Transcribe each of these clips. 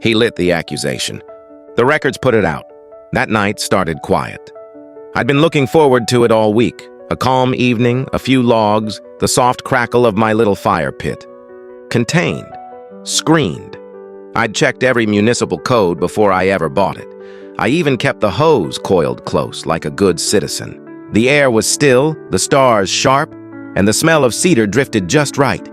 He lit the accusation. The records put it out. That night started quiet. I'd been looking forward to it all week. A calm evening, a few logs, the soft crackle of my little fire pit. Contained. Screened. I'd checked every municipal code before I ever bought it. I even kept the hose coiled close, like a good citizen. The air was still, the stars sharp, and the smell of cedar drifted just right.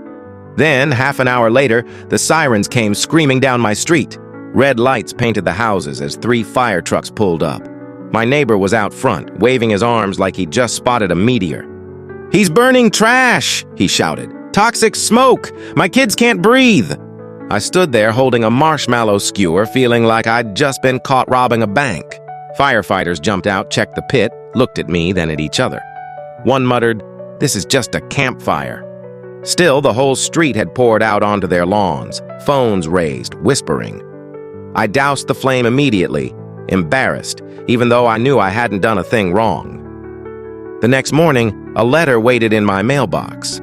Then, half an hour later, the sirens came screaming down my street. Red lights painted the houses as 3 fire trucks pulled up. My neighbor was out front, waving his arms like he'd just spotted a meteor. "He's burning trash!" he shouted. "Toxic smoke! My kids can't breathe!" I stood there holding a marshmallow skewer, feeling like I'd just been caught robbing a bank. Firefighters jumped out, checked the pit, looked at me, then at each other. One muttered, "This is just a campfire." Still, the whole street had poured out onto their lawns, phones raised, whispering. I doused the flame immediately, embarrassed, even though I knew I hadn't done a thing wrong. The next morning, a letter waited in my mailbox.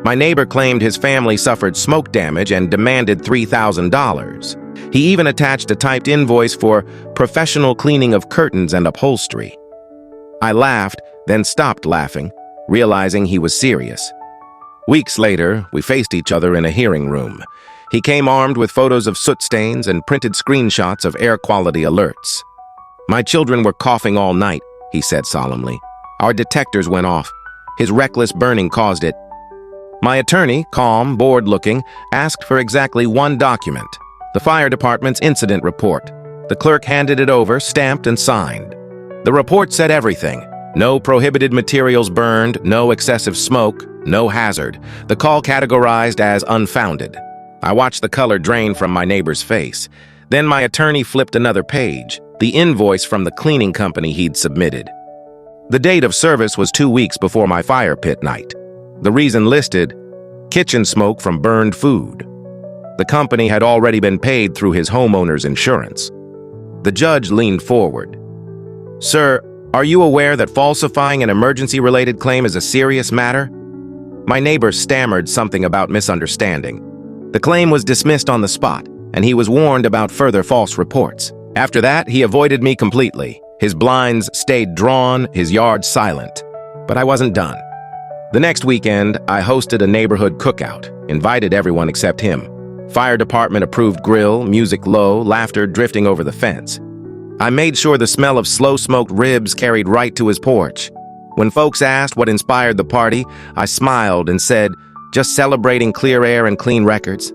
My neighbor claimed his family suffered smoke damage and demanded $3,000. He even attached a typed invoice for professional cleaning of curtains and upholstery. I laughed, then stopped laughing, realizing he was serious. Weeks later, we faced each other in a hearing room. He came armed with photos of soot stains and printed screenshots of air quality alerts. "My children were coughing all night," he said solemnly. "Our detectors went off. His reckless burning caused it." My attorney, calm, bored-looking, asked for exactly one document, the fire department's incident report. The clerk handed it over, stamped and signed. The report said everything. No prohibited materials burned, no excessive smoke, no hazard. The call categorized as unfounded. I watched the color drain from my neighbor's face. Then my attorney flipped another page, the invoice from the cleaning company he'd submitted. The date of service was 2 weeks before my fire pit night. The reason listed, kitchen smoke from burned food. The company had already been paid through his homeowner's insurance. The judge leaned forward. "Sir, are you aware that falsifying an emergency-related claim is a serious matter?" My neighbor stammered something about misunderstanding. The claim was dismissed on the spot, and he was warned about further false reports. After that, he avoided me completely. His blinds stayed drawn, his yard silent. But I wasn't done. The next weekend, I hosted a neighborhood cookout, invited everyone except him. Fire department approved grill, music low, laughter drifting over the fence. I made sure the smell of slow-smoked ribs carried right to his porch. When folks asked what inspired the party, I smiled and said, "Just celebrating clear air and clean records."